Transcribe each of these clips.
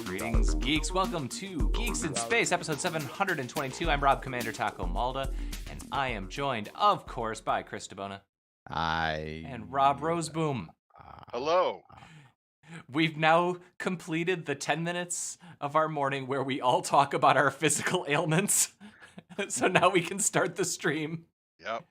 Greetings, geeks. Welcome to Geeks in Space, episode 722. I'm Rob Commander Taco Malda, and I am joined, of course, by Chris DeBona and Rob Roseboom. Hello. We've now completed the 10 minutes of our morning where we all talk about our physical ailments. So now we can start the stream. Yep.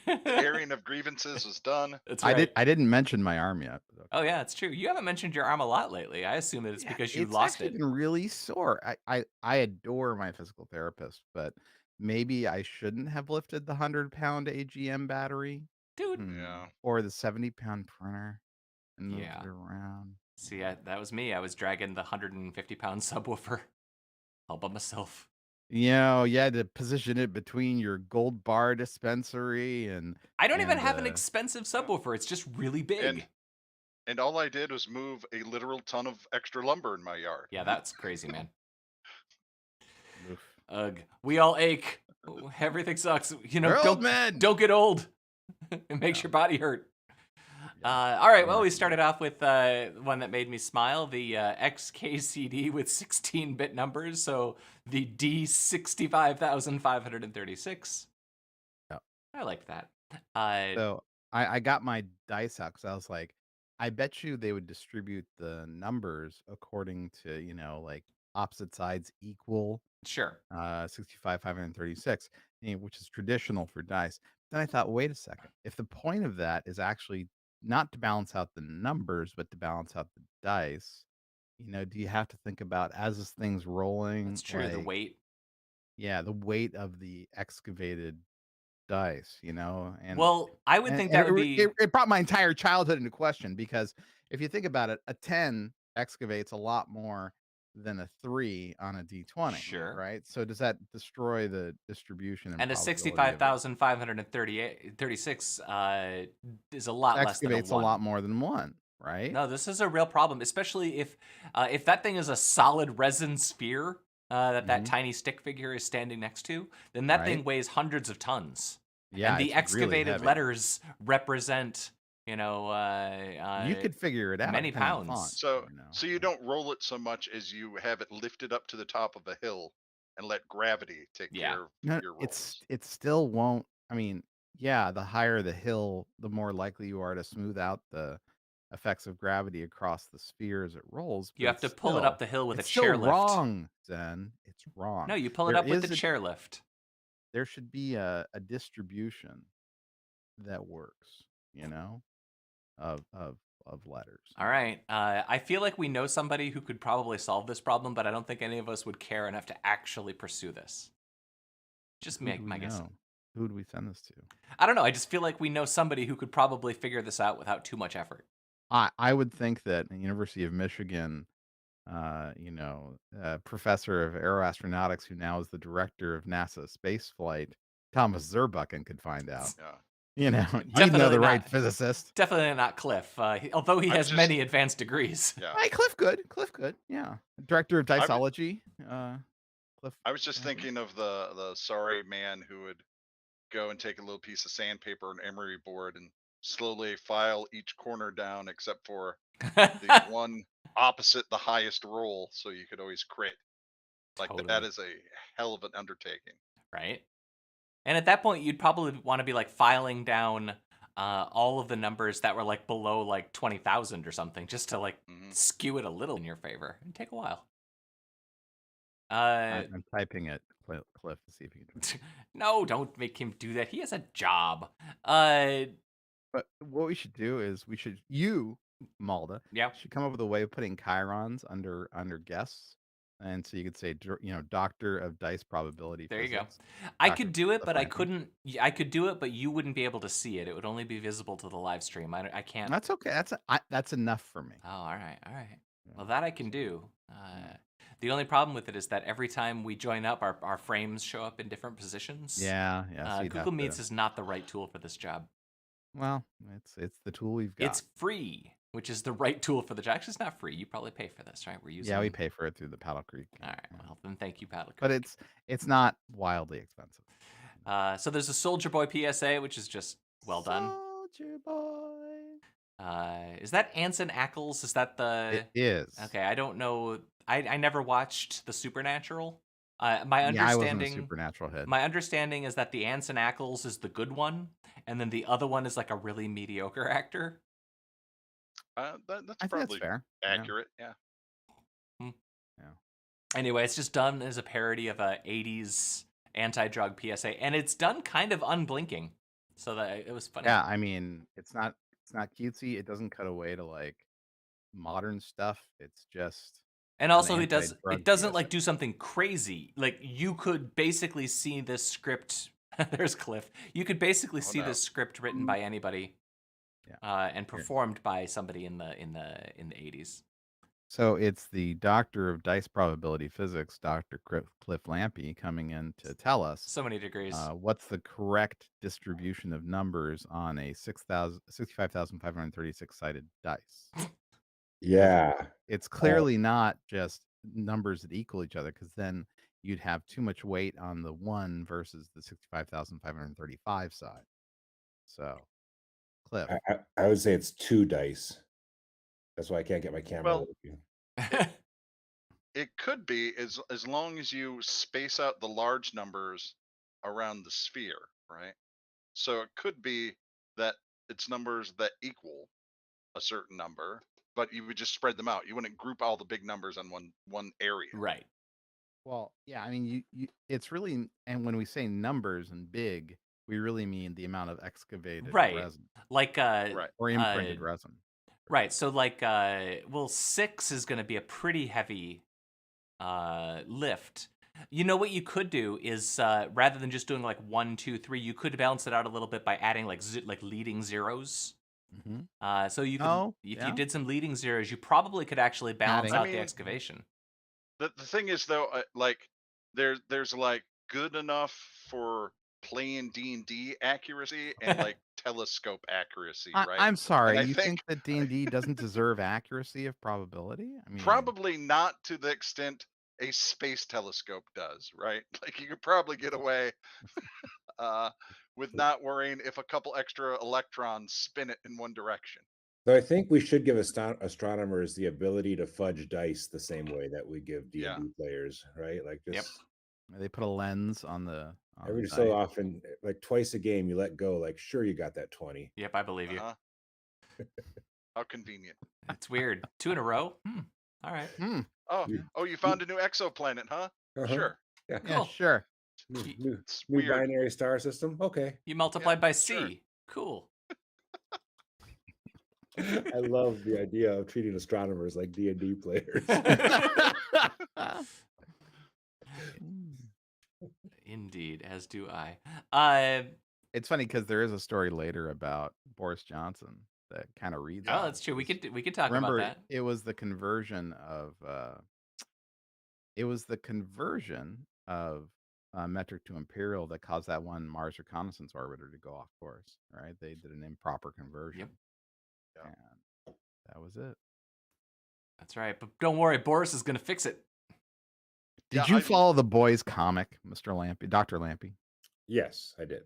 The airing of grievances is done. That's right. I didn't mention my arm yet. Oh yeah, it's true. You haven't mentioned your arm a lot lately. I assume that it's because you lost it. It's actually been really sore. I adore my physical therapist, but maybe I shouldn't have lifted the 100-pound AGM battery, Dude. Yeah. or the 70-pound printer and moved Yeah. it around. See, that was me. I was dragging the 150-pound subwoofer all by myself. You know, you had to position it between your gold bar dispensary and I don't even have an expensive subwoofer. It's just really big. And all I did was move a literal ton of extra lumber in my yard. Yeah, that's crazy, man. Oof. Ugh. We all ache. Everything sucks. You know, We're old men. Don't get old. It makes your body hurt. All right, well, we started off with one that made me smile, the XKCD with 16-bit numbers, so the D65536. Yep. I liked that. So I got my dice out because I was like, I bet you they would distribute the numbers according to, you know, like opposite sides equal. Sure. 65, 536, which is traditional for dice. Then I thought, wait a second. If the point of that is actually not to balance out the numbers, but to balance out the dice, you know, do you have to think about as this thing's rolling? That's true, the weight. Yeah, the weight of the excavated dice, you know? And well, I would think that would be... It brought my entire childhood into question, because if you think about it, a 10 excavates a lot more than a 3 on a D20. Sure. Right? So does that destroy the distribution? And a 65,536 is a lot less than a 1. Excavates a lot more than 1, right? No, this is a real problem, especially if that thing is a solid resin sphere that tiny stick figure is standing next to, then that thing weighs hundreds of tons. Yeah, and the excavated really letters represent, you could figure it out. Many pounds. Font, So you don't roll it so much as you have it lifted up to the top of a hill and let gravity take care of your rolls. It still won't. I mean, yeah, the higher the hill, the more likely you are to smooth out the effects of gravity across the sphere as it rolls. You have to pull it up the hill with a chairlift. Wrong, Zen. It's wrong. No, you pull it up with the chairlift. There should be a distribution that works, you know, of letters. All right. I feel like we know somebody who could probably solve this problem, but I don't think any of us would care enough to actually pursue this. Just my guess. Who would we send this to? I don't know. I just feel like we know somebody who could probably figure this out without too much effort. I would think that the University of Michigan, professor of aeroastronautics, who now is the director of NASA spaceflight, Thomas Zurbuchen, could find out. Yeah. You know, he'd know the right physicist. Definitely not Cliff, although he has many advanced degrees. Yeah. Hey, Cliff good. Yeah. Director of Diceology. Cliff. I was just thinking of the sorry man who would go and take a little piece of sandpaper and emery board and slowly file each corner down except for the one opposite the highest roll, so you could always crit. Like Totally. that is a hell of an undertaking. Right. And at that point, you'd probably want to be like filing down all of the numbers that were like below like 20,000 or something, just to like skew it a little in your favor. It'd take a while. I'm typing it, Cliff, to see if he can. No, don't make him do that. He has a job. But what we should do is you, Malda, should come up with a way of putting chirons under guests. And so you could say, doctor of dice probability. There you go. physics, I Dr. could do it, but I Franklin. couldn't. I could do it, but you wouldn't be able to see it. It would only be visible to the live stream. I can't. That's okay. That's enough for me. Oh, all right. Well, that I can do. The only problem with it is that every time we join up, our frames show up in different positions. Yeah. So Google Meets is not the right tool for this job. Well, it's the tool we've got. It's free, which is the right tool for the job. Actually, it's not free. You probably pay for this, right? We're using. Yeah, we pay for it through the Paddle Creek. All right. Well, then thank you, Paddle Creek. But it's not wildly expensive. So there's a Soldier Boy PSA, which is just well done. Nature Boy. Is that Anson Ackles? Is that the? It is. Okay, I don't know. I never watched the Supernatural. My Yeah, I wasn't a understanding. Supernatural head. My understanding is that the Anson Ackles is the good one, and then the other one is like a really mediocre actor. That's I think that's probably fair. accurate. Yeah. Hmm. Yeah. Anyway, it's just done as a parody of a '80s anti-drug PSA, and it's done kind of unblinking, so that it was funny. Yeah, I mean, it's not cutesy. It doesn't cut away to like modern stuff. It's just And an also, it anti-drug doesn't PSA. like do something crazy. Like you could basically see this script. There's Cliff. You could basically see this script written by anybody, and performed by somebody in the '80s. So it's the doctor of dice probability physics, Dr. Cliff Lampy, coming in to tell us So many degrees. what's the correct distribution of numbers on a 65,536 sided dice. Yeah. It's clearly not just numbers that equal each other, because then you'd have too much weight on the 1 versus the 65,535 side. So, Cliff. I would say it's 2 dice. That's why I can't get my camera working. It could be as long as you space out the large numbers around the sphere, right? So it could be that it's numbers that equal a certain number, but you would just spread them out. You wouldn't group all the big numbers on one area. Right. Well, yeah, I mean, you it's really, and when we say numbers and big, we really mean the amount of excavated resin. Like or imprinted resin. Right. So like well, 6 is going to be a pretty heavy lift. You know what you could do is rather than just doing like 1, 2, 3, you could balance it out a little bit by adding like leading zeros. Mm-hmm. So you could, if you did some leading zeros, you probably could actually balance out the excavation. The thing is though, like there's like good enough for playing D&D accuracy and like telescope accuracy, right? I'm sorry, and you think that D&D doesn't deserve accuracy of probability? I mean, probably not to the extent a space telescope does, right? Like you could probably get away with not worrying if a couple extra electrons spin it in one direction. So I think we should give astronomers the ability to fudge dice the same way that we give D&D players, right? Like just they put a lens on the every so often, like twice a game, you let go. Like, sure, you got that 20. Yep, I believe you. How convenient. It's weird. 2 in a row. All right. Oh, you found a new exoplanet, huh? Sure. Yeah, cool. Sure. New binary star system. Okay. You multiplied by C. Cool. I love the idea of treating astronomers like D&D players. Indeed, as do I. It's funny because there is a story later about Boris Johnson that kind of reads. Oh, that's true. We could talk about that. It was the conversion of metric to imperial that caused that one Mars reconnaissance orbiter to go off course. Right? They did an improper conversion. Yep. And that was it. That's right. But don't worry, Boris is going to fix it. Did you follow the Boys comic, Mr. Lampy, Dr. Lampy? Yes, I did.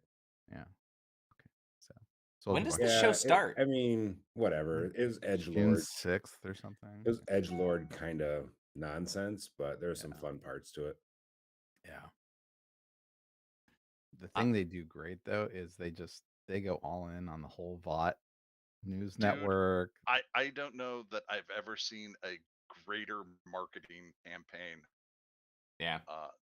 Yeah. Okay. So when does the show start? I mean, whatever. It was edgelord. June 6th or something. It was edgelord kind of nonsense, but there's some fun parts to it. Yeah. The thing they do great though is they go all in on the whole VOT news network. I don't know that I've ever seen a greater marketing campaign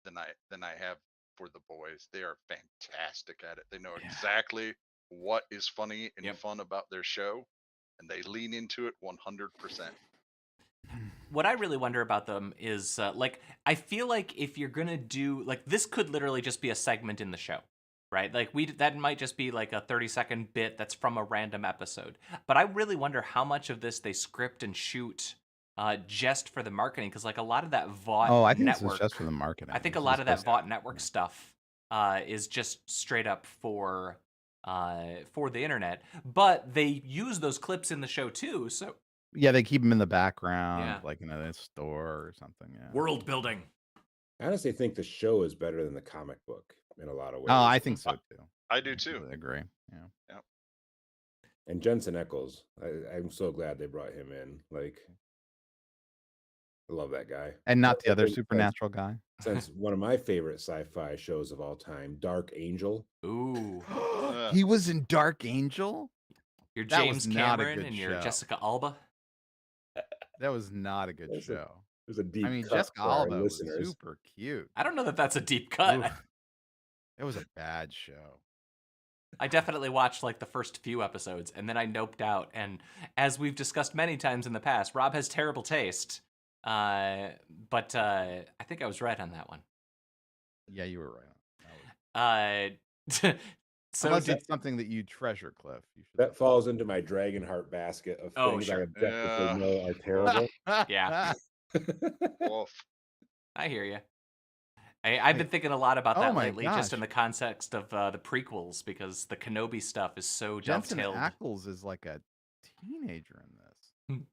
than I have for the Boys. They are fantastic at it. They know exactly what is funny and fun about their show, and they lean into it 100%. What I really wonder about them is like I feel like if you're gonna do like this could literally just be a segment in the show, right? Like that might just be like a 30-second bit that's from a random episode. But I really wonder how much of this they script and shoot just for the marketing, because like a lot of that VOT I think network, it's just for the marketing. I think a lot of that VOT network stuff is just straight up for the internet. But they use those clips in the show too, so. Yeah, they keep them in the background, like in a store or something. Yeah. World building. I honestly think the show is better than the comic book in a lot of ways. Oh, I think so too. I do too. I agree. Yeah. And Jensen Ackles, I'm so glad they brought him in. Like, I love that guy. And not the other Since- supernatural guy. Since one of my favorite sci-fi shows of all time, Dark Angel. Ooh. He was in Dark Angel? Your That was James not a Cameron good and your show. Jessica Alba. That was not a good There's show. There's a deep I mean, cut Jessica for our Alba was listeners. super cute. I don't know that that's a deep cut. Oof. It was a bad show. I definitely watched like the first few episodes and then I noped out. And as we've discussed many times in the past, Rob has terrible taste. But I think I was right on that one. Yeah, you were right. So Unless it's something that you treasure, Cliff. You should That falls into my Dragonheart basket of Oh, things sure. I objectively Yeah. know are terrible. Yeah. Wolf. I hear you. I've been thinking a lot about that Oh my lately, just in gosh. the context of the prequels, because the Kenobi stuff is so Jensen dovetailed. Ackles is like a teenager in this. Hmm.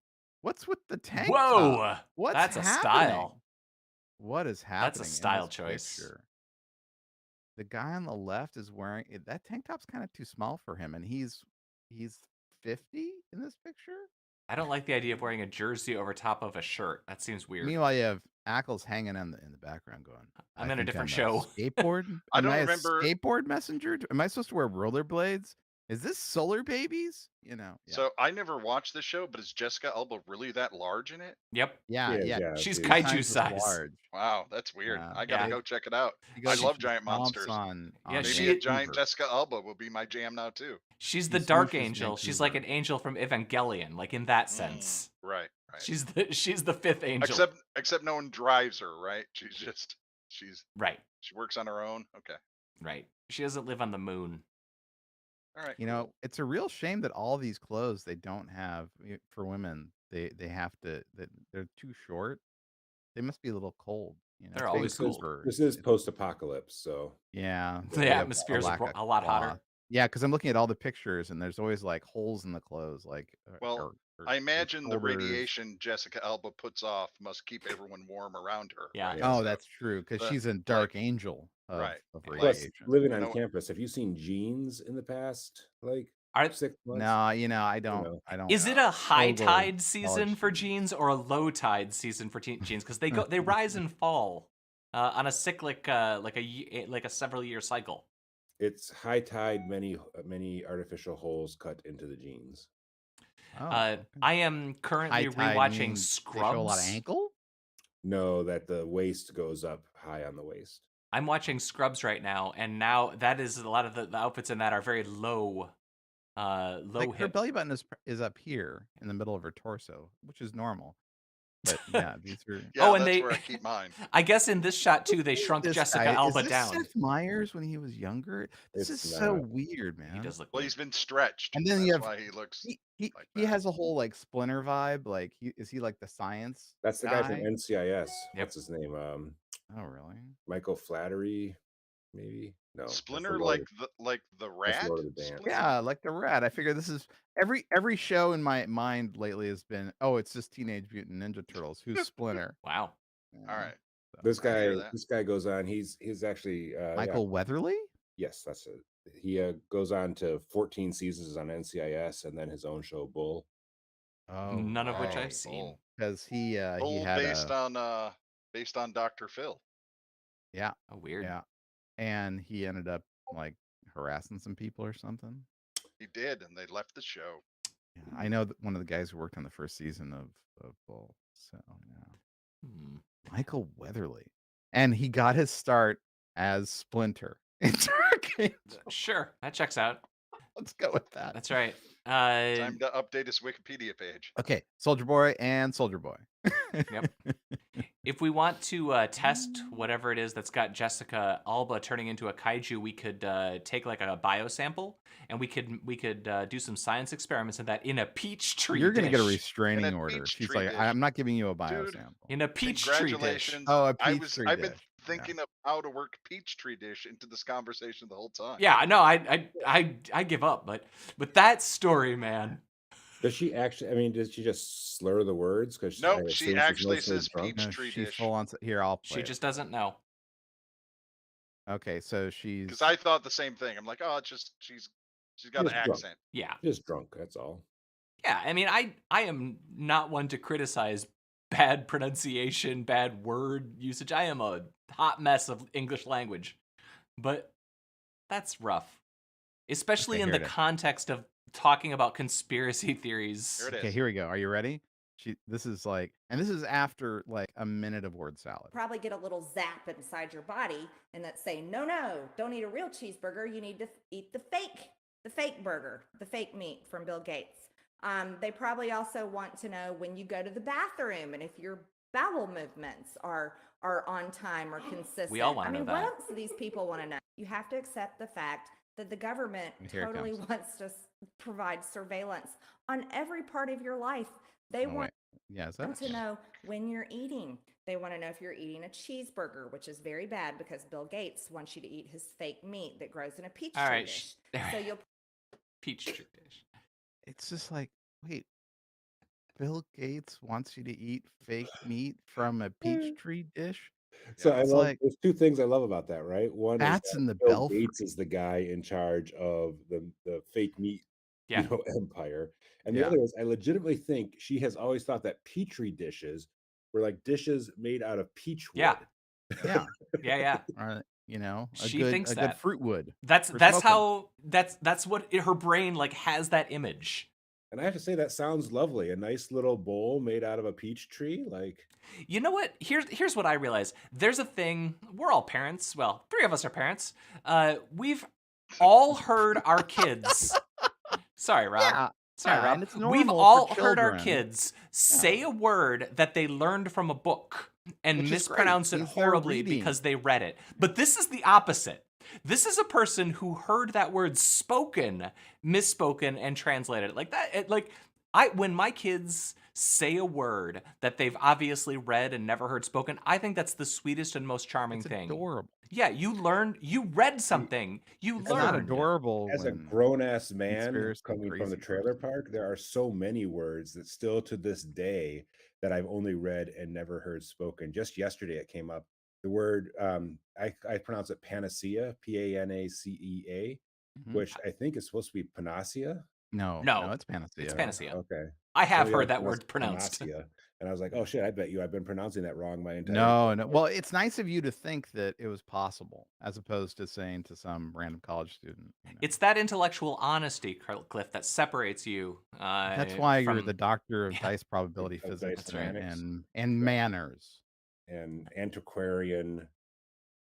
What's with the tank Whoa! top? What's That's a happening? style. What is happening? That's a in style this choice. picture? The guy on the left is wearing that tank top's kind of too small for him, and he's 50 in this picture. I don't like the idea of wearing a jersey over top of a shirt. That seems weird. Meanwhile, you have Ackles hanging in the background, going, I'm in a think different I'm show." Skateboard? I Am don't I remember- a skateboard messenger? Am I supposed to wear rollerblades? Is this Solar Babies? You know. Yeah. So I never watched this show, but is Jessica Alba really that large in it? Yep. yeah. She's dude. kaiju Times as size. large. Wow, that's weird. Yeah. I gotta Yeah. go check it out. She I goes- love she giant stomps monsters. On Yeah, Maybe she- a giant Vancouver. Jessica Alba will be my jam now too. She's She the Dark smooshes Angel. She's like an Vancouver. angel from Evangelion, like in that sense. Right. She's the fifth angel. Except no one drives her, right? She right. works on her own. Okay. Right. She doesn't live on the moon. All right. You know, it's a real shame that all these clothes they don't have for women. They have to. They're too short. They must be a little cold. You know, They're it's always cold. Vancouver. This is post-apocalypse, so Yeah, The they have atmosphere's lack a of lot hotter. cloth. Yeah, because I'm looking at all the pictures and there's always like holes in the clothes. Like, Well, or I imagine the shoulders. radiation Jessica Alba puts off must keep everyone warm around her. Yeah. right? Oh, So- that's true. Because but, she's a dark angel of, right. of Plus, Plus, radiation. living on No- campus, have you seen jeans in the past, like Are, 6 months? No, you know, I don't. know. I don't. is it a high Total tide season for jeans. jeans or a low tide season for jeans? Because they rise and fall on a cyclic like a several year cycle. It's high tide, many artificial holes cut into the jeans. Oh, I am currently high tide rewatching means they show a lot of Scrubs. ankle. No, that the waist goes up high on the waist. I'm watching Scrubs right now, and now that is a lot of the outfits in that are very low Like her hip. belly button is up here in the middle of her torso, which is normal. But yeah, these are. Yeah, and that's they- where I keep mine. I guess in this shot too, they shrunk This Jessica guy, Alba is this down. Seth Meyers when he was younger. This It's is so not. weird, man. He does look. Well, weird. he's been stretched. And then That's you have- why he looks. He like he that. has a whole like Splinter vibe. Like is he like the science? That's the guy from guy? NCIS. Yep. What's his name? Oh really? Michael Flattery, maybe. No, that's the Splinter, Lord like the rat. Lord of the Dance. Splinter? Yeah, like the rat. I figure this is every show in my mind lately has been it's just Teenage Mutant Ninja Turtles. Who's Splinter? Wow. All right. This I hear guy, that. this guy goes on. He's actually Michael Weatherly. Yes, that's it. He goes on to 14 seasons on NCIS and then his own show Bull. Oh, None of which Right. I've seen. because he Bull had based on Dr. Phil. yeah, Oh, weird. yeah, and he ended up like harassing some people or something. He did, and they left the show. Yeah, I know that one of the guys who worked on the first season of Bull. So yeah, Hmm. Michael Weatherly, and he got his start as Splinter in Dark Angel. Sure, that checks out. Let's go with that. That's right. Time to update his Wikipedia page. Okay, Soldier Boy and Soldier Boy. Yep. If we want to test whatever it is that's got Jessica Alba turning into a kaiju, we could take like a biosample and we could do some science experiments in that in a peach tree. You're gonna get a dish. restraining In a order. peach She's tree like, dish. I'm not giving you a biosample. Dude, in a peach tree dish. Congratulations. Oh, a peach tree I've been dish. thinking of how to work Peachtree Dish into this conversation the whole time. Yeah, no, I give up, but that story, man. Does she actually? I mean, did she just slur the words? Because Nope, she actually says peach. No, Tree she dish. full on. Here, I'll play She it. just doesn't know. Okay, so she's Because I thought the same thing. I'm like, oh, it's just she's She's got an Just drunk. accent. Yeah. Just drunk. That's all. Yeah, I mean, I am not one to criticize bad pronunciation, bad word usage. I am a hot mess of English language. But that's rough. Especially Okay, in here the it is. context of talking about conspiracy theories. Here it Okay, is. here we go. Are you ready? This is like, and this is after like a minute of word salad. Probably get a little zap inside your body and that's saying, no, don't eat a real cheeseburger. You need to eat the fake burger, the fake meat from Bill Gates. They probably also want to know when you go to the bathroom and if your bowel movements are on time or consistent. We all want to know what that. else do these people want to know? You have to accept the fact that the government Here it totally comes. wants to provide surveillance on every part of your life. They Oh, want wait. Yeah, is that to know when you're eating. They want to know if you're eating a cheeseburger, which is very bad because Bill Gates wants you to eat his fake meat that grows in a peach All tree right, dish. So you'll peach tree dish. It's just like, wait, Bill Gates wants you to eat fake meat from a peach tree dish? So Yeah. I It's love. like There's two things I love about that, right? One is bats that in the Bill belfry. Gates is the guy in charge of the fake meat, Yeah. empire, and the Yeah. other is I legitimately think she has always thought that petri dishes were like dishes made out of peach wood. Yeah. Yeah. Yeah. Or, you know, a She good thinks a good that. fruit wood. That's for that's smoking. how that's what her brain like has that image. And I have to say that sounds lovely. A nice little bowl made out of a peach tree, like. You know what? Here's what I realize. There's a thing. We're all parents. Well, 3 of us are parents. We've all heard our kids. Sorry, Rob. Yeah. Sorry, Yeah, Rob. and it's We've normal all for heard our children. kids say a word that they learned from a book and Which is great. mispronounce it Means they're horribly reading. because they read it. But this is the opposite. This is a person who heard that word spoken, misspoken, and translated it like that. When my kids say a word that they've obviously read and never heard spoken, I think that's the sweetest and most charming It's thing. adorable. Yeah, you read something. You It's learned. not adorable As a when grown-ass man conspiracy coming from the crazy trailer person. park, there are so many words that still to this day that I've only read and never heard spoken. Just yesterday it came up. The word I pronounce it panacea, Panacea, Mhm. which I think is supposed to be panacea. No, No, it's panacea. it's panacea. Okay. I have Somebody heard else that word pronounced. panacea. And I was like, oh shit, I bet you I've been pronouncing that wrong my entire No. life. Well, it's nice of you to think that it was possible, as opposed to saying to some random college student. It's that intellectual honesty, Cliff, that separates you. That's why you're from the doctor of Yeah. dice probability Of dice physics mechanics. and manners And antiquarian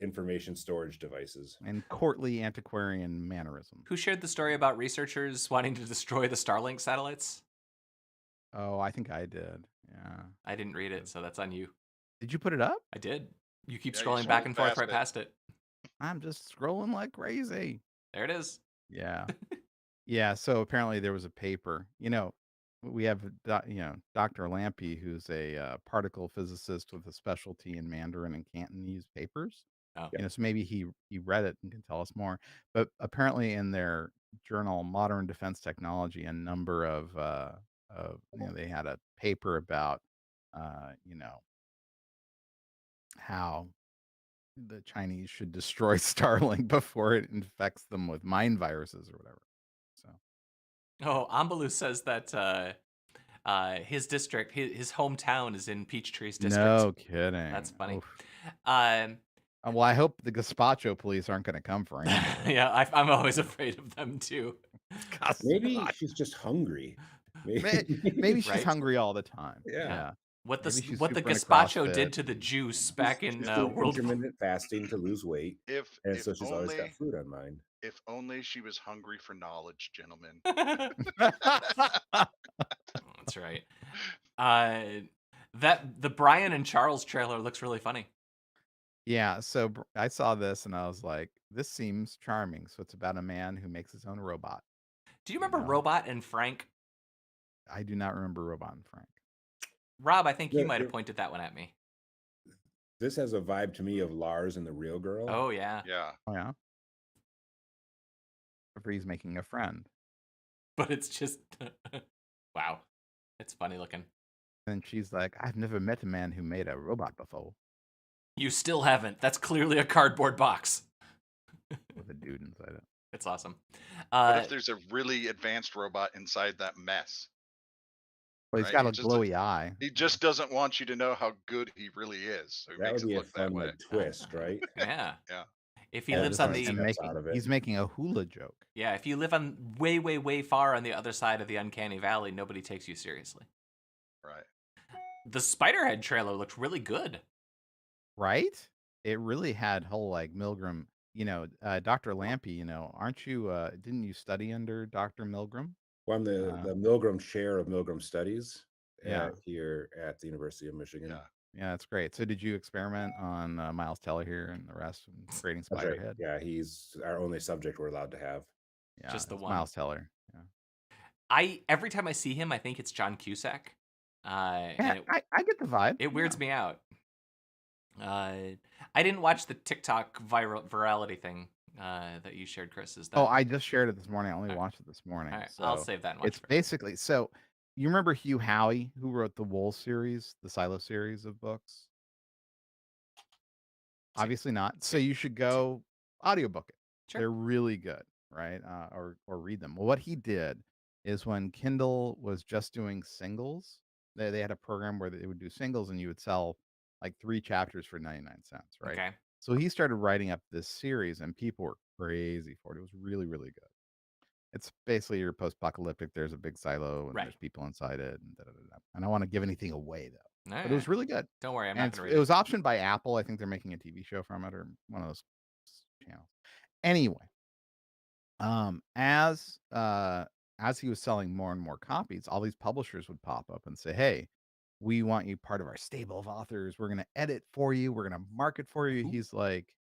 information storage devices. and courtly antiquarian mannerism. Who shared the story about researchers wanting to destroy the StarLink satellites? Oh, I think I did. Yeah. I didn't read it, so that's on you. Did you put it up? I did. You keep Yeah, you scrolling back scrolled and forth past right it. past it. I'm just scrolling like crazy. There it is. Yeah. Yeah, so apparently there was a paper. We have Dr. Lampy, who's a particle physicist with a specialty in Mandarin and Cantonese papers. Oh. So maybe he read it and can tell us more. But apparently in their journal Modern Defense Technology, a number of they had a paper about how the Chinese should destroy Starlink before it infects them with mind viruses or whatever. So Oh, Ambaloo says that his district, his hometown is in Peachtree's district. no kidding. That's funny. Oof. Um, Well, I hope the gazpacho police aren't going to come for him. yeah, I'm always afraid of them too. Maybe she's just hungry. Maybe she's Right? hungry all the time. Yeah. What Maybe she's the super into gazpacho CrossFit. did to the juice back in She's doing World War. intermittent fasting to lose weight, If and if so she's always got only food on mind. if only she was hungry for knowledge, gentlemen. That's right. The Brian and Charles trailer looks really funny. Yeah, so I saw this and I was like, this seems charming. So it's about a man who makes his own robot. Do you remember know. Robot and Frank? I do not remember Robot and Frank. Rob, I think you Yeah, might have it- pointed that one at me. This has a vibe to me of Lars and the Real Girl. Oh yeah. Yeah. Oh, yeah? Or he's making a friend. But it's just wow. It's funny looking. And she's like, I've never met a man who made a robot before You still haven't. That's clearly a cardboard box. with a dude inside it. It's awesome. What if there's a really advanced robot inside that mess? Well, he's Right? got a glowy eye. He just doesn't want you to know how good he really is, so he That makes would it be a look that fun way. like twist, right? Yeah. Yeah. If he Yeah, lives this on is the him steps out of it. he's making a hula joke. yeah, if you live on way, way, way far on the other side of the uncanny valley, nobody takes you seriously. Right. The Spiderhead trailer looked really good. Right? It really had whole like Milgram, Dr. Lampy, aren't you didn't you study under Dr. Milgram? Well, I'm the Milgram Chair of Milgram Studies Yeah. here at the University of Michigan. Yeah. Yeah, that's great. So did you experiment on Miles Teller here and the rest and creating That's right. Spiderhead? Yeah, he's our only subject we're allowed to have. Yeah, Just the it's one. Miles Teller. Yeah. Every time I see him, I think it's John Cusack. Yeah, And I get the vibe. it weirds me out. I didn't watch the TikTok virality thing that you shared, Chris. Is that? Oh, I just shared it this morning. I only All right. watched it this morning. All right, So I'll save that and watch it's it. basically you remember Hugh Howey, who wrote the Wool series, the Silo series of books? Obviously not. So you should go audiobook it. Sure. They're really good, right? Or read them. Well, what he did is when Kindle was just doing singles, they had a program where they would do singles and you would sell like 3 chapters for 99 cents, right? Okay. So he started writing up this series and people were crazy for it. It was really, really good. It's basically your post-apocalyptic. There's a big silo and Right. there's people inside it. And I don't want to give anything away though. All But it was right. really good. Don't worry, I'm And not going to it read was optioned by Apple. I think they're making a TV show from it or one of those channels. Anyway, as he was selling more and more copies, all these publishers would pop up and say, "Hey, we want you part of our stable of authors. We're going to edit for you. We're going to market for you." He's like,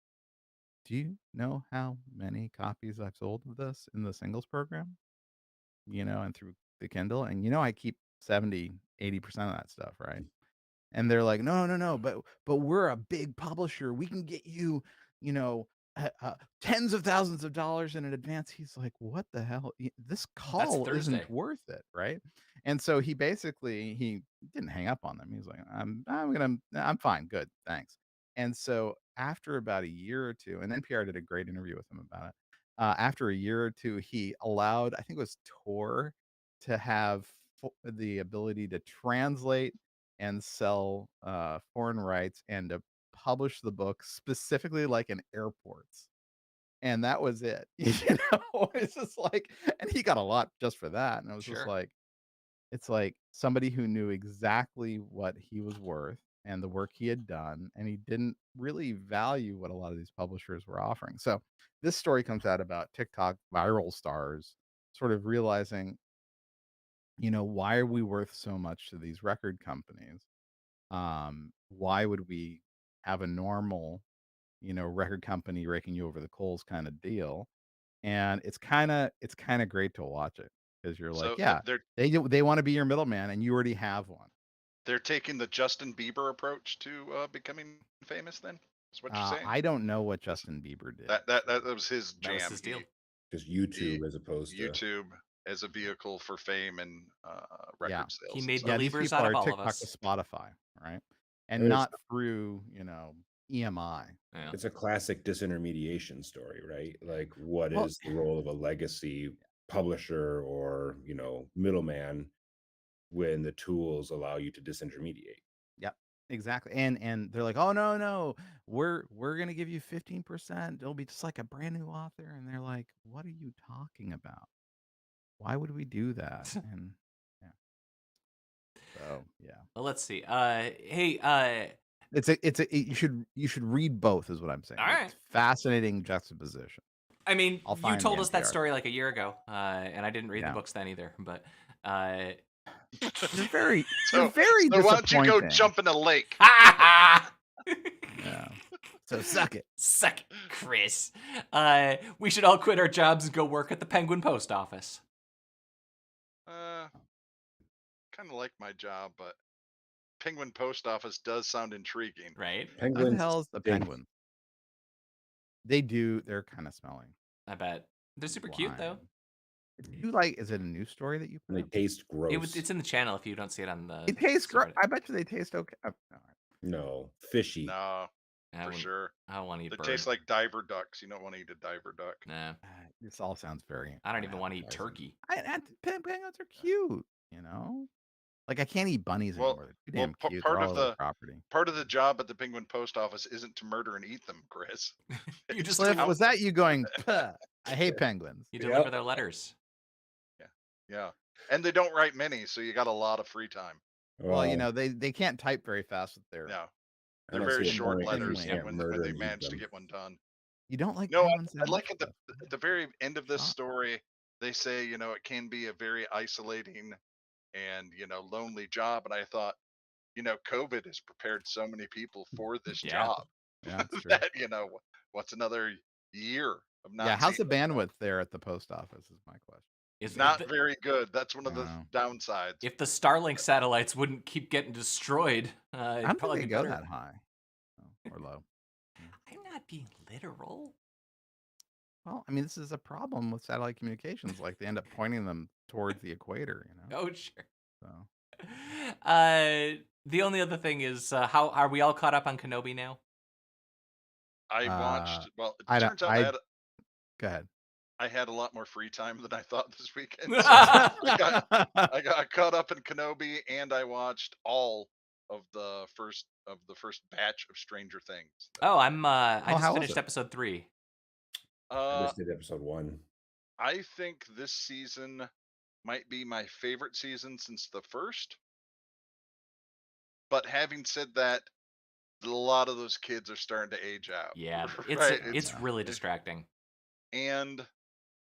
"Do you know how many copies I've sold of this in the singles program? And through the Kindle, and I keep 70, 80% of that stuff, right?" And they're like, no, but we're a big publisher. We can get you, tens of thousands of dollars in advance. He's like, what the hell? This call Thursday. isn't worth it, right? And so he didn't hang up on them. He's like, I'm fine, good, thanks. And so after about a year or two, and NPR did a great interview with him about it. After a year or two, he allowed, I think it was Tor, to have the ability to translate and sell foreign rights and to publish the book specifically like in airports. And that was it. It's just like, and he got a lot just for that. And it was just like, it's like somebody who knew exactly what he was worth and the work he had done, and he didn't really value what a lot of these publishers were offering. So this story comes out about TikTok viral stars sort of realizing, why are we worth so much to these record companies? Why would we have a normal, record company raking you over the coals kind of deal? And it's kind of great to watch it because you're like, So yeah, they want to be your middleman and you already have one. they're taking the Justin Bieber approach to becoming famous. Then is what you're saying? I don't know what Justin Bieber did. That was his jam. That was his deal. Just YouTube as opposed to YouTube as a vehicle for fame and record sales. He made these believers people out are of all of TikTok us. to Spotify, right? And It is- not through, EMI. Yeah. It's a classic disintermediation story, right? Like, what is the role of a legacy publisher or middleman when the tools allow you to disintermediate? Yep, exactly. And they're like, "Oh no, we're gonna give you 15%. It'll be just like a brand new author." And they're like, "What are you talking about? Why would we do that?" And yeah. So yeah. Well, let's see. Hey, You should read both, is what I'm saying. All right. It's fascinating juxtaposition. I mean, I'll you find told the us that NPR. story like a year ago, and I didn't read Yeah. the books then either. But You're very So disappointing. why don't you go jump in a lake? Yeah. So suck it. Suck it, Chris. We should all quit our jobs and go work at the Penguin Post Office. Kind of like my job, but Penguin Post Office does sound intriguing. Right? Who the Penguins hell's the stink. penguin? They're kind of smelling. I bet. They're super cute, though. Is it a news story that you put They up? taste gross. It's in the channel if you don't see it on the... It tastes great. subreddit. I bet you they taste okay. Oh, all right. No, fishy. No, for sure. I don't want to eat They bird. taste like diver ducks. You don't want to eat a diver duck. Nah, This all sounds very. I don't even want to eat unappetizing. turkey. Penguins are cute, you know. Like I can't eat bunnies Well, anymore. They're too damn cute. part They're all of over the property. part of the job at the Penguin Post Office isn't to murder and eat them, Chris. You It's just to Cliff, count was them. that you going? "Puh, I hate penguins. You deliver Yep. their letters. Yeah, and they don't write many, so you got a lot of free time. Well, you know they can't type very fast with their. Yeah, I they're don't very see a short point if you letters can't when murder they and eat manage to them. get one done. You don't like No, penguins I that like much? at the Cliff? at the very end of this Shock. story, they say, it can be a very isolating and, lonely job. And I thought, COVID has prepared so many people for this Yeah. job Yeah, that's true. that, what's another year of not Yeah, how's the seeing them? bandwidth there at the post office? Is my question. If Not the, very good. That's one of the Wow. downsides. if the Starlink satellites wouldn't keep getting destroyed, I it'd don't think probably they be go better. that high or low. I'm not being literal. Well, I mean, this is a problem with satellite communications. Like they end up pointing them towards the equator. Oh, sure. So The only other thing is, how are we all caught up on Kenobi now? I watched, well, I it don't. turns out Go ahead. I had a lot more free time than I thought this weekend. So I got caught up in Kenobi, and I watched all of the first batch of Stranger Things. Oh, I how just was finished it? episode 3. I just did episode 1. I think this season might be my favorite season since the first. But having said that, a lot of those kids are starting to age out. Yeah, right? it's really distracting. And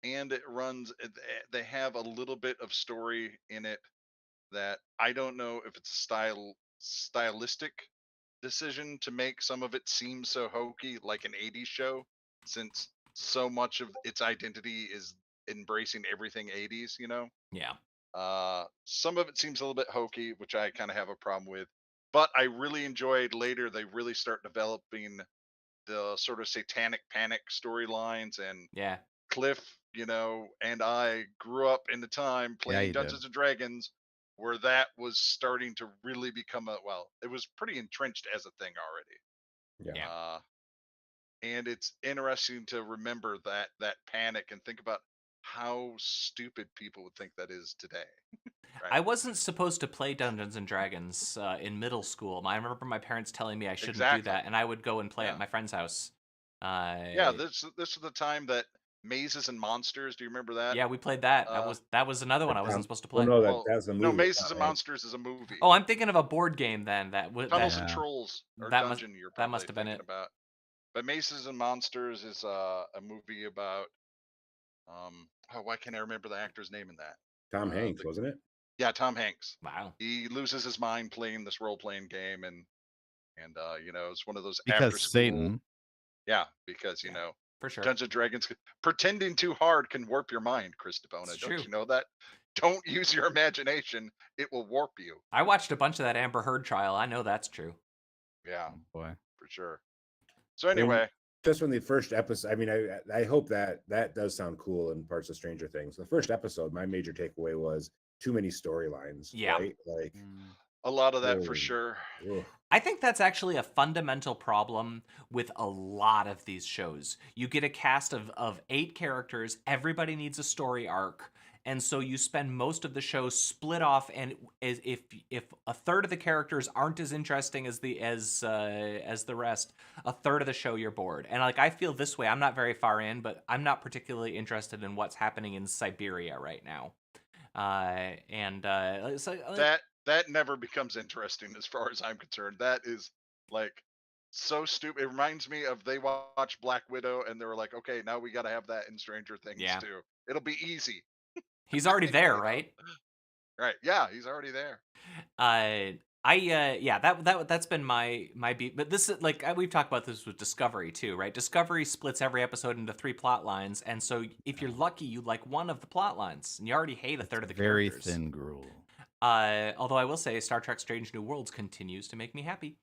it runs. They have a little bit of story in it that I don't know if it's a stylistic decision to make some of it seem so hokey, like an '80s show, since so much of its identity is embracing everything '80s. Yeah. Some of it seems a little bit hokey, which I kind of have a problem with. But I really enjoyed later. They really start developing the sort of satanic panic storylines, and Yeah. Cliff, and I grew up in the time playing you did. Dungeons and Dragons where that was starting to really become it was pretty entrenched as a thing already. Yeah. And it's interesting to remember that panic and think about how stupid people would think that is today. Right? I wasn't supposed to play Dungeons and Dragons in middle school. I remember my parents telling me I shouldn't do Exactly. that, and I would go and play Yeah. at my friend's house. This is the time that Mazes and Monsters. Do you remember that? Yeah, we played that. That was another one I wasn't supposed to play. Well, no, Well, that's a movie. no, Mazes and Monsters is a movie. Oh, I'm thinking of a board game then. Tunnels and Trolls or that must- Dungeon. You're that probably must have been thinking it. about. But Mazes and Monsters is a movie about. Why can't I remember the actor's name in that? Tom Hanks, wasn't it? Yeah, Tom Hanks. Wow. He loses his mind playing this role playing game, and it's one of those Because after school. Satan. Yeah, because For sure. Dungeons and Dragons, pretending too hard can warp your mind, Chris DeBona. It's Don't true. you know that? Don't use your imagination; it will warp you. I watched a bunch of that Amber Heard trial. I know that's true. Yeah, Oh, boy. for sure. So anyway, Just when the first episode, I mean, I hope that does sound cool in parts of Stranger Things. The first episode, my major takeaway was too many storylines. Yeah. Right? Like, a lot of that Whoa. for sure. ugh. I think that's actually a fundamental problem with a lot of these shows. You get a cast of 8 characters, everybody needs a story arc, and so you spend most of the show split off, and if a third of the characters aren't as interesting as the rest, a third of the show you're bored. And like I feel this way, I'm not very far in, but I'm not particularly interested in what's happening in Siberia right now. That never becomes interesting as far as I'm concerned. That is like so stupid. It reminds me of they watched Black Widow and they were like, okay, now we got to have that in Stranger Things Yeah. too. It'll be easy. He's already there, right? Right. Yeah, he's already there. That's been my beat. But this is like we've talked about this with Discovery too, right? Discovery splits every episode into 3 plot lines, and so if you're lucky, you like one of the plot lines, and you already hate a third of the Very characters. thin gruel. Although I will say, Star Trek: Strange New Worlds continues to make me happy.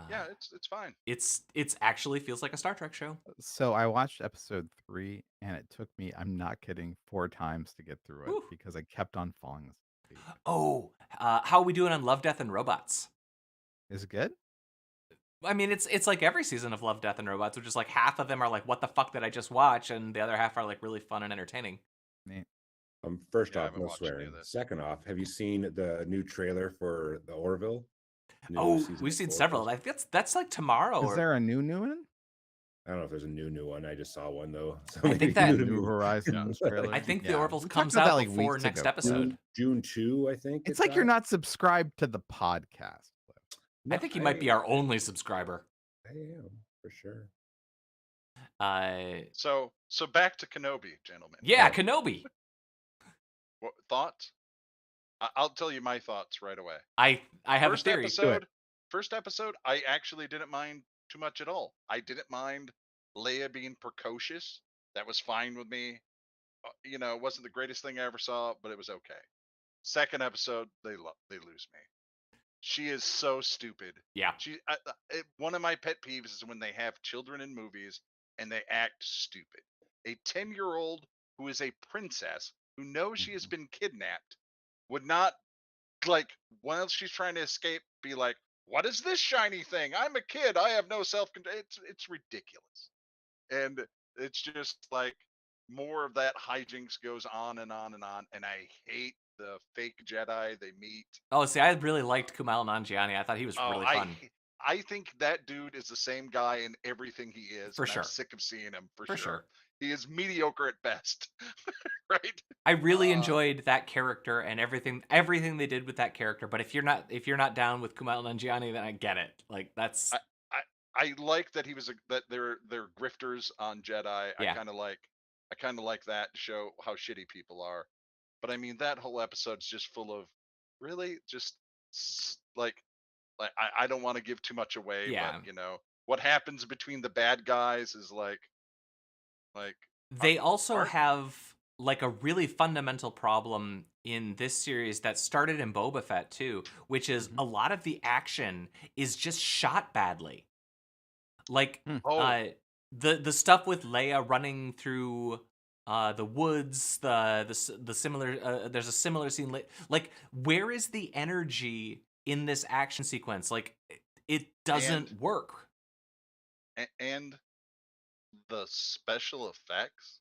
Yeah, it's fine. It's actually feels like a Star Trek show. So I watched episode 3, and it took me, I'm not kidding, 4 times to get through it Whew. because I kept on falling asleep. Oh, how are we doing on Love, Death, and Robots? Is it good? I mean, it's like every season of Love, Death, and Robots, which is like half of them are like, what the fuck did I just watch? And the other half are like really fun and entertaining. Neat. First Yeah, I off, haven't no watched any swearing. of this. Second off, have you seen the new trailer for the Orville? New Oh, season we've of seen The several. Orville? I think that's like tomorrow. Is there a new one? I don't know if there's a new one. I just saw one though. So I maybe think that- new to New me. Horizons trailer. I think the Yeah. Orville We talked comes about that, out like, before weeks next ago. episode. June 2, I think. It's like you're out. not subscribed to the podcast. I think he might be our only subscriber. I am for sure. So back to Kenobi, gentlemen. Yeah, Oh. Kenobi. What thoughts? I'll tell you my thoughts right away. I have a theory. First episode, I actually didn't mind too much at all. I didn't mind Leia being precocious. That was fine with me. It wasn't the greatest thing I ever saw, but it was okay. Second episode, they lose me. She is so stupid. Yeah. One of my pet peeves is when they have children in movies and they act stupid. A 10-year-old who is a princess who knows she has been kidnapped would not, like, while she's trying to escape, be like, "What is this shiny thing? I'm a kid. I have no self-control." It's ridiculous, and it's just like more of that hijinks goes on and on and on. And I hate the fake Jedi they meet. Oh, see, I really liked Kumail Nanjiani. I thought he was really fun. I think that dude is the same guy in everything he is. For and sure. I'm sick of seeing him. For For sure. sure. He is mediocre at best. Right? I really enjoyed that character and everything they did with that character. But if you're not down with Kumail Nanjiani, then I get it. Like that's I like that that they're grifters on Jedi. Yeah. I kind of like that to show how shitty people are. But I mean, that whole episode's just full of really just like I don't want to give too much away, Yeah. but what happens between the bad guys is like they also have like a really fundamental problem in this series that started in Boba Fett too, which is a lot of the action is just shot badly. Like the stuff with Leia running through the woods, the similar there's a similar scene like where is the energy in this action sequence? Like it doesn't work. And the special effects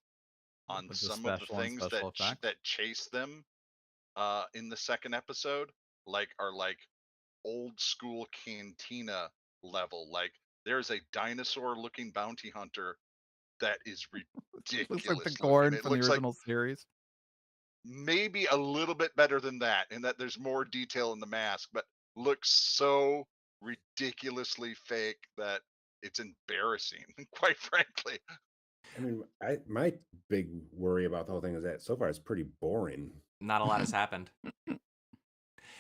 on With the some of the special and things special effects? that chase them in the second episode are like old school cantina level. Like there's a dinosaur looking bounty hunter that is ridiculous. Looks like the looking. Gorn It from the looks like original series. maybe a little bit better than that, in that there's more detail in the mask, but looks so ridiculously fake that it's embarrassing, quite frankly. I mean, my big worry about the whole thing is that so far it's pretty boring. Not a lot has happened.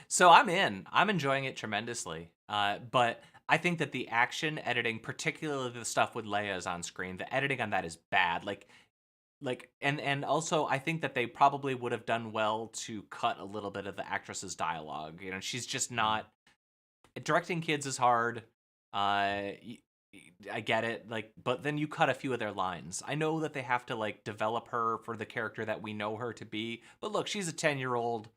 So I'm in. I'm enjoying it tremendously. But I think that the action editing, particularly the stuff with Leia's on screen, the editing on that is bad. And also I think that they probably would have done well to cut a little bit of the actress's dialogue. She's just not. Directing kids is hard. I get it, but then you cut a few of their lines. I know that they have to develop her for the character that we know her to be, but look, she's a 10-year-old.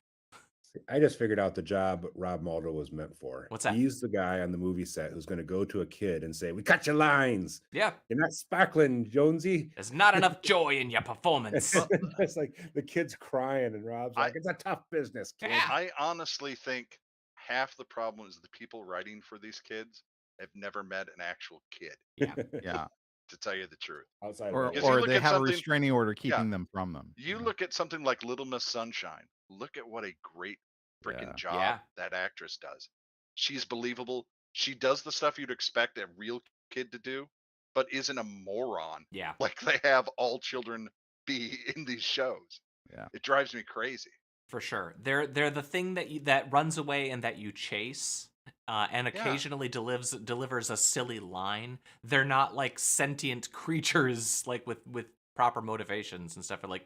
I just figured out the job Rob Mulder was meant for. What's that? He's the guy on the movie set who's going to go to a kid and say, "We cut your lines. Yeah, you're not sparkling, Jonesy. There's not enough joy in your performance." It's like the kid's crying, and Rob's like, "It's a tough business, kid." Yeah. I honestly think half the problem is the people writing for these kids have never met an actual kid. Yeah. To tell you the truth. Outside Or look they at have a something- restraining order keeping them from them. You look at something like Little Miss Sunshine. Look at what a great freaking job Yeah. that actress does. She's believable. She does the stuff you'd expect a real kid to do, but isn't a moron Yeah. like they have all children be in these shows. Yeah. It drives me crazy. For sure. They're the thing that runs away and that you chase. And occasionally delivers a silly line. They're not like sentient creatures with proper motivations and stuff, or like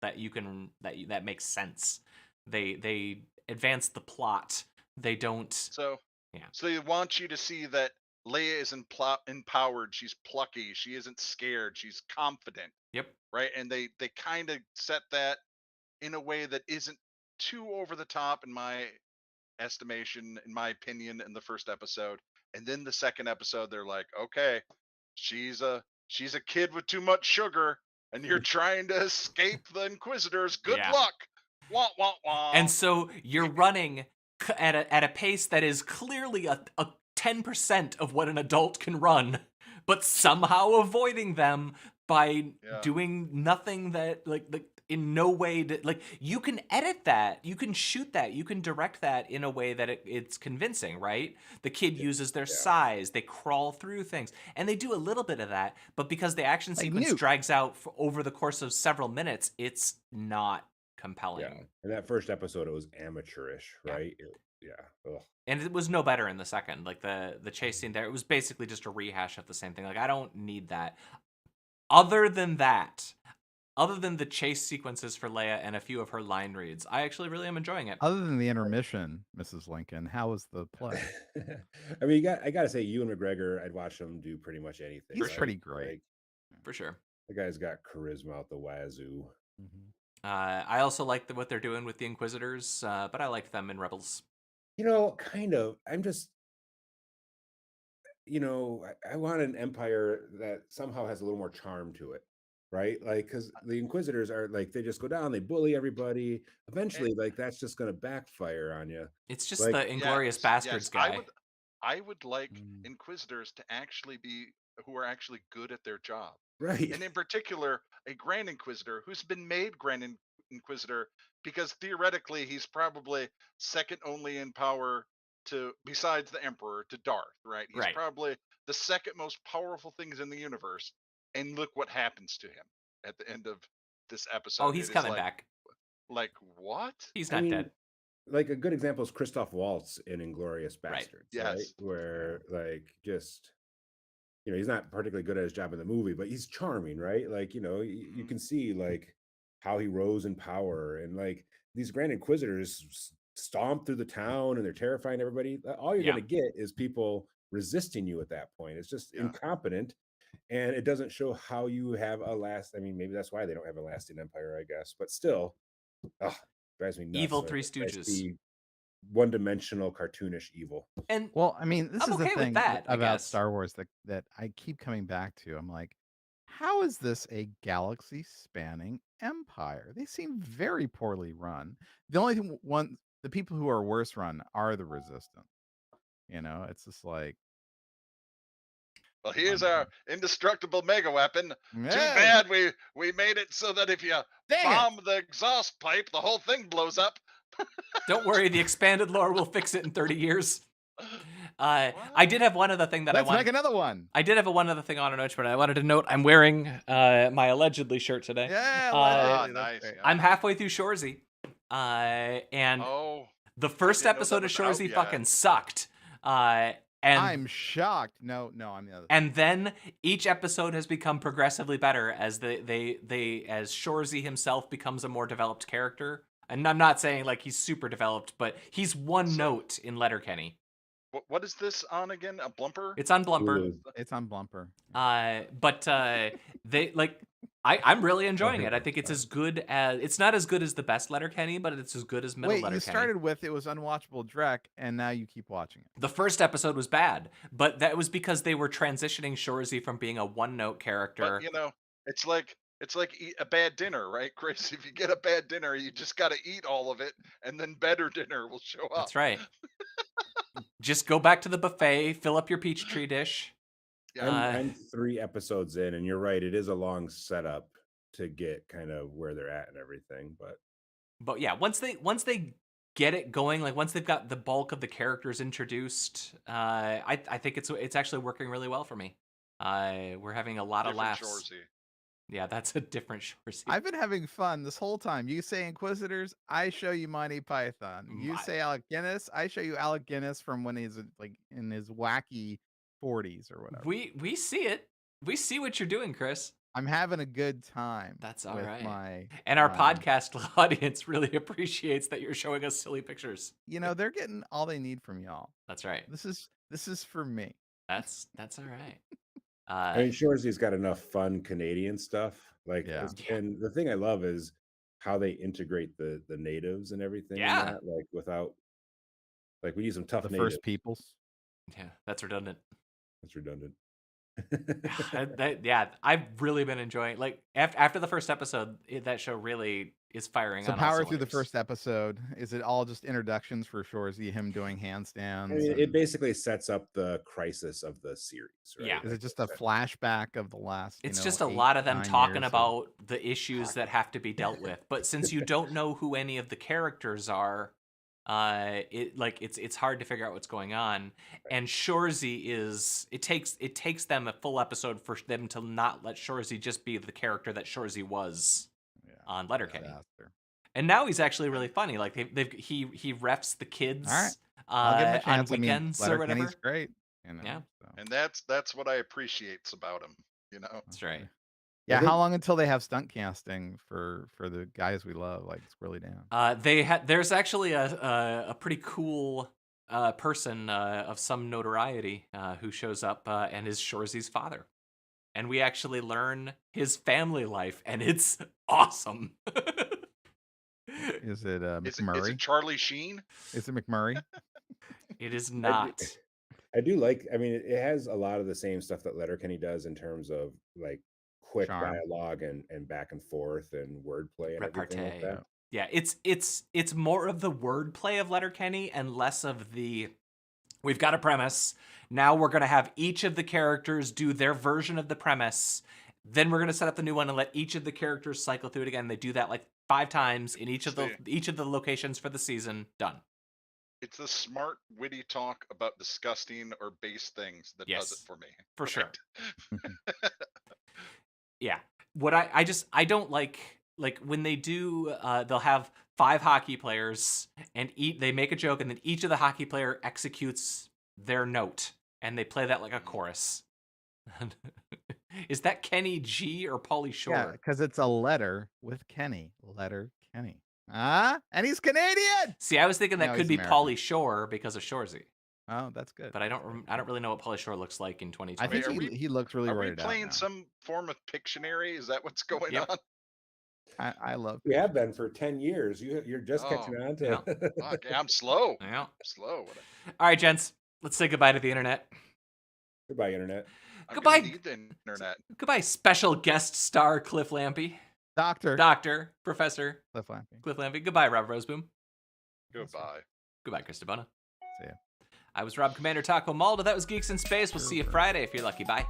that that makes sense. They advance the plot. They don't. So Yeah. So they want you to see that Leia is empowered. She's plucky. She isn't scared. She's confident. Yep. Right. And they kind of set that in a way that isn't too over the top, in my estimation, in my opinion, in the first episode. And then the second episode, they're like, okay, she's a kid with too much sugar, and you're trying to escape the Inquisitors. Good Yeah. luck. Wah wah wah. And so you're running at a pace that is clearly a 10% of what an adult can run, but somehow avoiding them by doing nothing that like in no way like you can edit that, you can shoot that, you can direct that in a way that it's convincing, right? The kid uses their size, they crawl through things, and they do a little bit of that, but because the action sequence drags out over the course of several minutes, it's not compelling. Yeah. In that first episode, it was amateurish, right? Ugh. And it was no better in the second. Like the chase scene there, it was basically just a rehash of the same thing. Like I don't need that. Other than the chase sequences for Leia and a few of her line reads, I actually really am enjoying it. Other than the intermission, Mrs. Lincoln, how was the play? I mean, I gotta say, Ewan McGregor, I'd watch him do pretty much anything. He's pretty great. Like, for sure. The guy's got charisma out the wazoo. I also like what they're doing with the Inquisitors, but I liked them in Rebels. Kind of. I'm just, I want an empire that somehow has a little more charm to it, right? Like, because the Inquisitors are like, they just go down, they bully everybody. Eventually, like, that's just going to backfire on you. It's just the Inglorious Bastards guy. I would like Inquisitors to actually be who are actually good at their job. Right. And in particular, a Grand Inquisitor who's been made Grand Inquisitor because theoretically he's probably second only in power to, besides the Emperor, to Darth, right? He's probably the second most powerful things in the universe. And look what happens to him at the end of this episode. Oh, he's coming back. Like, what? He's not dead. Like a good example is Christoph Waltz in Inglorious Bastards, right? Yes. Where like just he's not particularly good at his job in the movie, but he's charming, right? Like, you can see like how he rose in power, and like these Grand Inquisitors stomp through the town and they're terrifying everybody. All you're going to get is people resisting you at that point. It's just incompetent, and it doesn't show how you have I mean, maybe that's why they don't have a lasting empire, I guess, but still, drives me nuts. Evil Three Stooges. One-dimensional, cartoonish evil. And well, I mean, this is the thing about guess. Star Wars that I keep coming back to. I'm like, how is this a galaxy-spanning empire? They seem very poorly run. The only the people who are worse run are the Resistance. It's just like, well, here's our indestructible mega weapon. Too bad we made it so that if you bomb the exhaust pipe, the whole thing blows up. Don't worry, the expanded lore will fix it in 30 years. I did have one other thing that Let's make another one. I did have one other thing on announcement. I wanted to note I'm wearing my allegedly shirt today. Yeah, nice. Yeah. I'm halfway through Shorzy, and the first episode of Shorzy fucking sucked. And I'm shocked. No, I'm the other. And then each episode has become progressively better as as Shorzy himself becomes a more developed character. And I'm not saying like he's super developed, but he's one note in Letterkenny. What is this on again? A Blumper? It's on Blumper. It's on Blumper. But they like I'm really enjoying it. I think it's as good as it's not as good as the best Letterkenny, but it's as good as middle Letterkenny. You started with it was unwatchable Drek, and now you keep watching it. The first episode was bad, but that was because they were transitioning Shorzy from being a one-note character. But, it's like eat a bad dinner, right, Chris? If you get a bad dinner, you just got to eat all of it, and then better dinner will show up. That's right. Just go back to the buffet, fill up your peach tree dish. I'm 3 episodes in, and you're right. It is a long setup to get kind of where they're at and everything. But yeah, once they get it going, like once they've got the bulk of the characters introduced, I think it's actually working really well for me. We're having a lot of laughs. Shorzy. Yeah, that's a different Shorzy. I've been having fun this whole time. You say Inquisitors, I show you Monty Python. You say Alec Guinness, I show you Alec Guinness from when he's like in his wacky 40s or whatever. We see it. We see what you're doing, Chris. I'm having a good time. That's all right. Our podcast audience really appreciates that you're showing us silly pictures. They're getting all they need from y'all. That's right. This is for me. That's all right. I mean, Shorzy's got enough fun Canadian stuff. Like, and the thing I love is how they integrate the natives and everything. Yeah. In that, like without, like we need some tough the natives. First Peoples. Yeah, that's redundant. That's redundant. Yeah, I've really been enjoying. Like after the first episode, that show really is firing So on all power through the cylinders. first episode. Is it all just introductions for Shorzy, him doing handstands? I mean, it and- basically sets up the crisis of the series, right? Yeah. Is Like, it just a flashback of the last? It's you know, just a 8, lot of them 9 talking years of- about the issues that have to be dealt with. But since you don't know who any of the characters are, it's hard to figure out what's going on. And Shorzy is it takes them a full episode for them to not let Shorzy just be the character that Shorzy was Yeah, on Letterkenny. disaster. And now he's actually really funny. Like he refs the kids All right. I'll give him a on chance. weekends or whatever. Letterkenny's great. You know, Yeah. so. And that's what I appreciate about him. You know, That's right. Yeah, think- how long until they have stunt casting for the guys we love, like Squirrely Dan? There's actually a pretty cool person of some notoriety who shows up and is Shorzy's father, and we actually learn his family life, and it's awesome. Is it is McMurray? it Charlie Sheen? Is it McMurray? It is not. I do like. I mean, it has a lot of the same stuff that Letterkenny does in terms of like quick Charm. dialogue and back and forth and wordplay and everything like Repartee. that. Yeah, it's more of the wordplay of Letterkenny and less of the. We've got a premise. Now we're gonna have each of the characters do their version of the premise. Then we're gonna set up the new one and let each of the characters cycle through it again. They do that like 5 times in each of the locations for the season. Done. It's the smart, witty talk about disgusting or base things that does it Yes. for me. For sure. Right? Yeah. What I don't like when they do they'll have 5 hockey players and they make a joke and then each of the hockey player executes their note and they play that like a chorus. Is that Kenny G or Pauly Shore? Yeah, because it's a letter with Kenny. Letter Kenny. And he's Canadian. See, I was thinking that No, could he's be American. Pauly Shore because of Shorzy, Oh, that's good. but I don't really know what Pauly Shore looks like in 2020. I think Wait, are he looks really Are we roided out playing now. some form of Pictionary? Is that what's going Yep. on? I love. We have been for 10 years. You're just catching on to. Fuck, I'm slow. Yeah. I'm slow. All right, gents, let's say goodbye to the internet. Goodbye, internet. I'm Goodbye. gonna need the internet. Goodbye, special guest star Cliff Lampy, Doctor, Professor Cliff Lampy. Cliff Lampy. Goodbye, Rob Roseboom. Goodbye. Goodbye, Christabona. See ya. I was Rob Commander Taco Malda. That was Geeks in Space. We'll see you Friday if you're lucky. Bye.